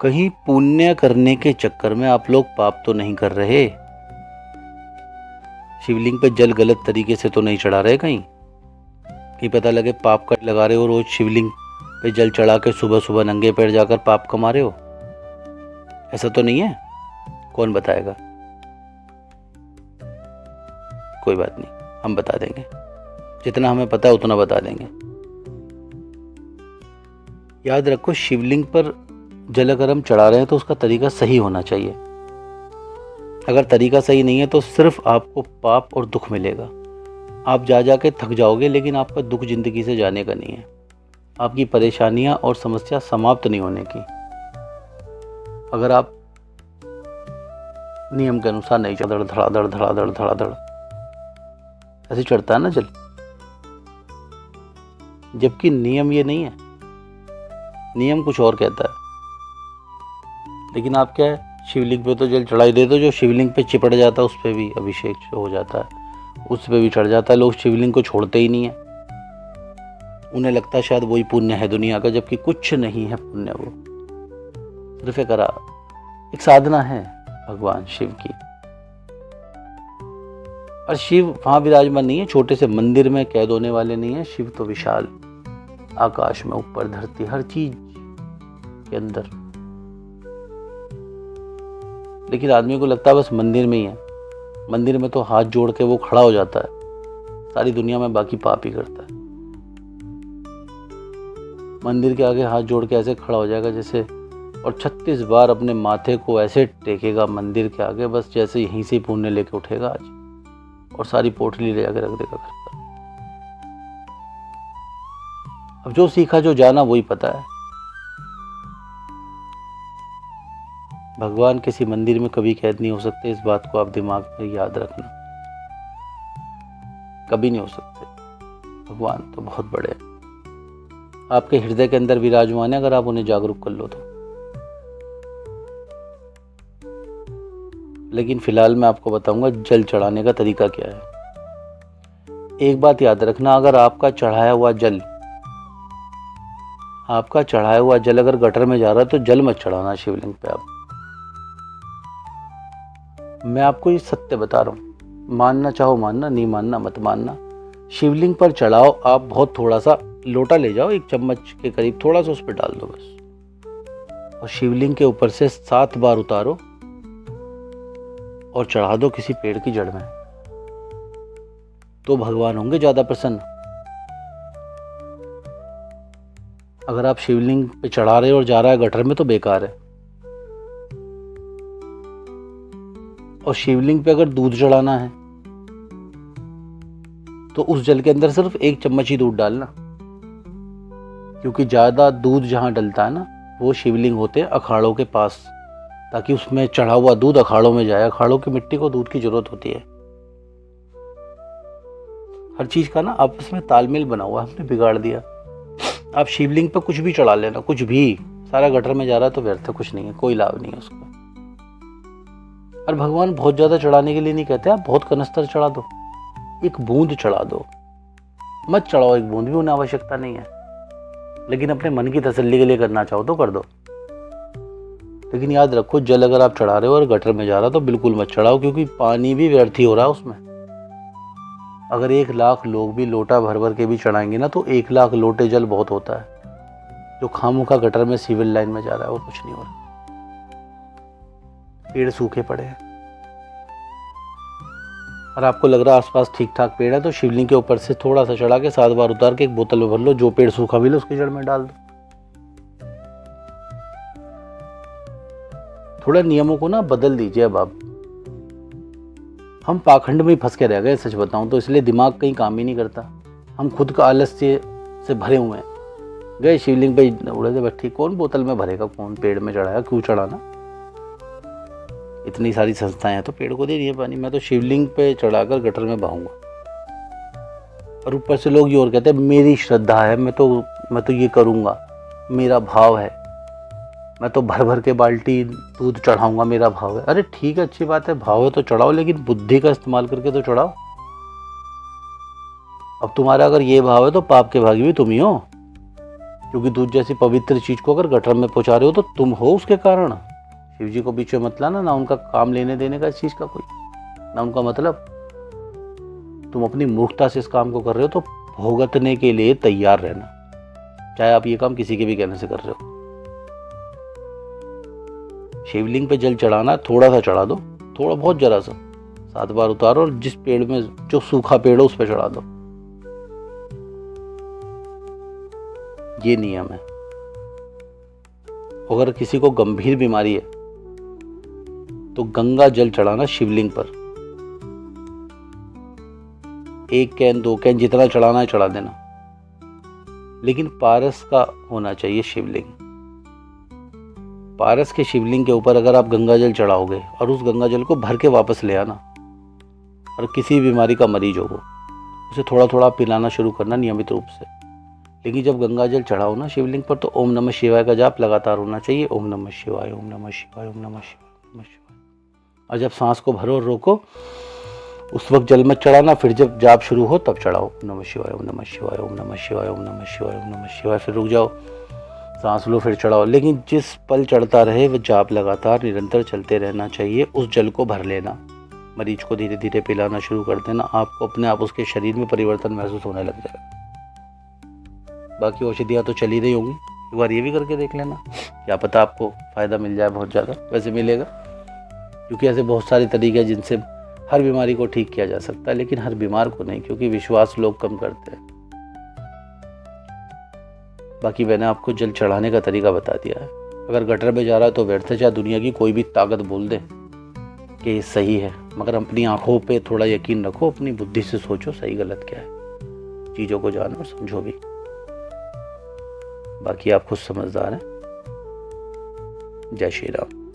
कहीं पुण्य करने के चक्कर में आप लोग पाप तो नहीं कर रहे? शिवलिंग पे जल गलत तरीके से तो नहीं चढ़ा रहे? कहीं पता लगे पाप कर लगा रहे हो, रोज शिवलिंग पे जल चढ़ा के सुबह सुबह नंगे पैर जाकर पाप कमा रहे हो? ऐसा तो नहीं है? कौन बताएगा? कोई बात नहीं, हम बता देंगे। जितना हमें पता है उतना बता देंगे। याद रखो, शिवलिंग पर जल अगर हम चढ़ा रहे हैं तो उसका तरीका सही होना चाहिए। अगर तरीका सही नहीं है तो सिर्फ आपको पाप और दुख मिलेगा। आप जा के थक जाओगे, लेकिन आपका दुख जिंदगी से जाने का नहीं है। आपकी परेशानियां और समस्या समाप्त नहीं होने की। अगर आप नियम के अनुसार नहीं चढ़ धड़ाधड़ धड़ाधड़ धड़ाधड़ ऐसे चढ़ता है ना जल, जबकि नियम ये नहीं है। नियम कुछ और कहता है, लेकिन आप क्या है, शिवलिंग पे तो जल चढ़ाई दे दो। जो शिवलिंग पे चिपट जाता है उस पर भी अभिषेक हो जाता है, उस पर भी चढ़ जाता है। लोग शिवलिंग को छोड़ते ही नहीं है। उन्हें लगता है शायद वही पुण्य है दुनिया का, जबकि कुछ नहीं है पुण्य। वो सिर्फ एक साधना है भगवान शिव की। और शिव वहां विराजमान नहीं है, छोटे से मंदिर में कैद होने वाले नहीं है। शिव तो विशाल आकाश में, ऊपर धरती, हर चीज के अंदर। लेकिन आदमी को लगता है बस मंदिर में ही है। मंदिर में तो हाथ जोड़ के वो खड़ा हो जाता है, सारी दुनिया में बाकी पाप ही करता है। मंदिर के आगे हाथ जोड़ के ऐसे खड़ा हो जाएगा जैसे, और 36 बार अपने माथे को ऐसे टेकेगा मंदिर के आगे, बस जैसे यहीं से पुण्य लेके उठेगा आज, और सारी पोटली ले जाके रख देगा घर पर। अब जो सीखा जो जाना वही पता है। भगवान किसी मंदिर में कभी कैद नहीं हो सकते, इस बात को आप दिमाग में याद रखना। कभी नहीं हो सकते। भगवान तो बहुत बड़े हैं, आपके हृदय के अंदर विराजमान है, अगर आप उन्हें जागरूक कर लो तो। लेकिन फिलहाल मैं आपको बताऊंगा जल चढ़ाने का तरीका क्या है। एक बात याद रखना, अगर आपका चढ़ाया हुआ जल अगर गटर में जा रहा है तो जल मत चढ़ाना शिवलिंग पे। आप, मैं आपको ये सत्य बता रहा हूं, मानना चाहो मानना, नहीं मानना मत मानना। शिवलिंग पर चढ़ाओ आप, बहुत थोड़ा सा लोटा ले जाओ, 1 चम्मच के करीब, थोड़ा सा उस पर डाल दो बस, और शिवलिंग के ऊपर से 7 बार उतारो और चढ़ा दो किसी पेड़ की जड़ में, तो भगवान होंगे ज्यादा प्रसन्न। अगर आप शिवलिंग पे चढ़ा रहे हो और जा रहा है गटर में तो बेकार है। और शिवलिंग पे अगर दूध चढ़ाना है तो उस जल के अंदर सिर्फ 1 चम्मच ही दूध डालना, क्योंकि ज्यादा दूध जहां डलता है ना, वो शिवलिंग होते हैं अखाड़ों के पास, ताकि उसमें चढ़ा हुआ दूध अखाड़ों में जाए। अखाड़ों की मिट्टी को दूध की जरूरत होती है। हर चीज का ना आपस में तालमेल बना हुआ, हमने बिगाड़ दिया। आप शिवलिंग पे कुछ भी चढ़ा लेना, कुछ भी, सारा गटर में जा रहा है तो व्यर्थ है, कुछ नहीं है, कोई लाभ नहीं है उसका। और भगवान बहुत ज्यादा चढ़ाने के लिए नहीं कहते, आप बहुत कनस्तर चढ़ा दो, 1 बूंद चढ़ा दो, मत चढ़ाओ 1 बूंद भी, उन्हें आवश्यकता नहीं है। लेकिन अपने मन की तसल्ली के लिए करना चाहो तो कर दो। लेकिन याद रखो, जल अगर आप चढ़ा रहे हो और गटर में जा रहा तो बिल्कुल मत चढ़ाओ, क्योंकि पानी भी व्यर्थ ही हो रहा है उसमें। अगर 1 लाख लोग भी लोटा भर भर के भी चढ़ाएंगे ना, तो 1 लाख लोटे जल बहुत होता है जो खामोखा गटर में सिविल लाइन में जा रहा है, और कुछ नहीं हो रहा। पेड़ सूखे पड़े हैं और आपको लग रहा है आसपास ठीक ठाक पेड़ है, तो शिवलिंग के ऊपर से थोड़ा सा चढ़ा के 7 बार उतार के 1 बोतल में भर लो, जो पेड़ सूखा मिले उसकी जड़ में डाल दो। थोड़ा नियमों को ना बदल दीजिए। अब आप, हम पाखंड में ही फंस के रह गए, सच बताऊं तो, इसलिए दिमाग कहीं काम ही नहीं करता। हम खुद का आलस्य से भरे हुए हैं। गए शिवलिंग पे उड़े थे, बस ठीक, कौन बोतल में भरेगा, कौन पेड़ में चढ़ाया, क्यों चढ़ाना। इतनी सारी संस्थाएं हैं तो पेड़ को दे दिए पानी। मैं तो शिवलिंग पे चढ़ाकर गटर में बहाऊंगा। और ऊपर से लोग ये और कहते हैं मेरी श्रद्धा है, मैं तो ये करूंगा, मेरा भाव है, मैं तो भर भर के बाल्टी दूध चढ़ाऊंगा, मेरा भाव है। अरे ठीक है, अच्छी बात है, भाव है तो चढ़ाओ, लेकिन बुद्धि का इस्तेमाल करके तो चढ़ाओ। अब तुम्हारा अगर ये भाव है तो पाप के भागी भी तुम ही हो। क्योंकि दूध जैसी पवित्र चीज को अगर गटर में पहुंचा रहे हो तो तुम हो उसके कारण। शिव जी को बीच में मत लाना, ना उनका काम लेने देने का इस चीज का कोई, ना उनका मतलब। तुम अपनी मूर्खता से इस काम को कर रहे हो तो भुगतने के लिए तैयार रहना, चाहे आप ये काम किसी के भी कहने से कर रहे हो। शिवलिंग पे जल चढ़ाना, थोड़ा सा चढ़ा दो, थोड़ा बहुत जरा सा, 7 बार उतारो और जिस पेड़ में जो सूखा पेड़ हो उस पर चढ़ा दो। ये नियम है। अगर किसी को गंभीर बीमारी है तो गंगा जल चढ़ाना शिवलिंग पर, 1 कैन 2 कैन जितना चढ़ाना है चढ़ा देना, लेकिन पारस का होना चाहिए शिवलिंग। पारस के शिवलिंग के ऊपर अगर आप गंगा जल चढ़ाओगे और उस गंगा जल को भर के वापस ले आना, और किसी बीमारी का मरीज हो वो, उसे थोड़ा थोड़ा पिलाना शुरू करना नियमित रूप से। लेकिन जब गंगा जल चढ़ाओ ना शिवलिंग पर तो ओम नमः शिवाय का जाप लगातार होना चाहिए। ओम नमः शिवाय, ओम नमः शिवाय, ओम नमः शिवाय, ओम नमः शिवाय। और जब सांस को भरो और रोको, उस वक्त जल मत चढ़ाना, फिर जब जाप शुरू हो तब चढ़ाओ। ओम नमः शिवाय, ओम नमः शिवाय, ओम नमः शिवाय, ओम नमः शिवाय, ओम नमः शिवाय। फिर रुक जाओ, सांस लो, फिर चढ़ाओ। लेकिन जिस पल चढ़ता रहे वह जाप लगातार निरंतर चलते रहना चाहिए। उस जल को भर लेना, मरीज को धीरे धीरे पिलाना शुरू कर देना, आपको अपने आप उसके शरीर में परिवर्तन महसूस होने लग जाएगा। बाकी औषधियाँ तो चली रही होंगी, एक बार ये भी करके देख लेना, क्या पता आपको फ़ायदा मिल जाए बहुत ज़्यादा। वैसे मिलेगा, क्योंकि ऐसे बहुत सारे तरीके हैं जिनसे हर बीमारी को ठीक किया जा सकता है, लेकिन हर बीमार को नहीं, क्योंकि विश्वास लोग कम करते हैं। बाकी मैंने आपको जल चढ़ाने का तरीका बता दिया है। अगर गटर में जा रहा है तो व्यर्थ है, चाहे दुनिया की कोई भी ताकत बोल दे कि ये सही है, मगर अपनी आंखों पे थोड़ा यकीन रखो, अपनी बुद्धि से सोचो सही गलत क्या है, चीज़ों को जानो और समझो भी। बाकी आप खुद समझदार हैं। जय श्री राम।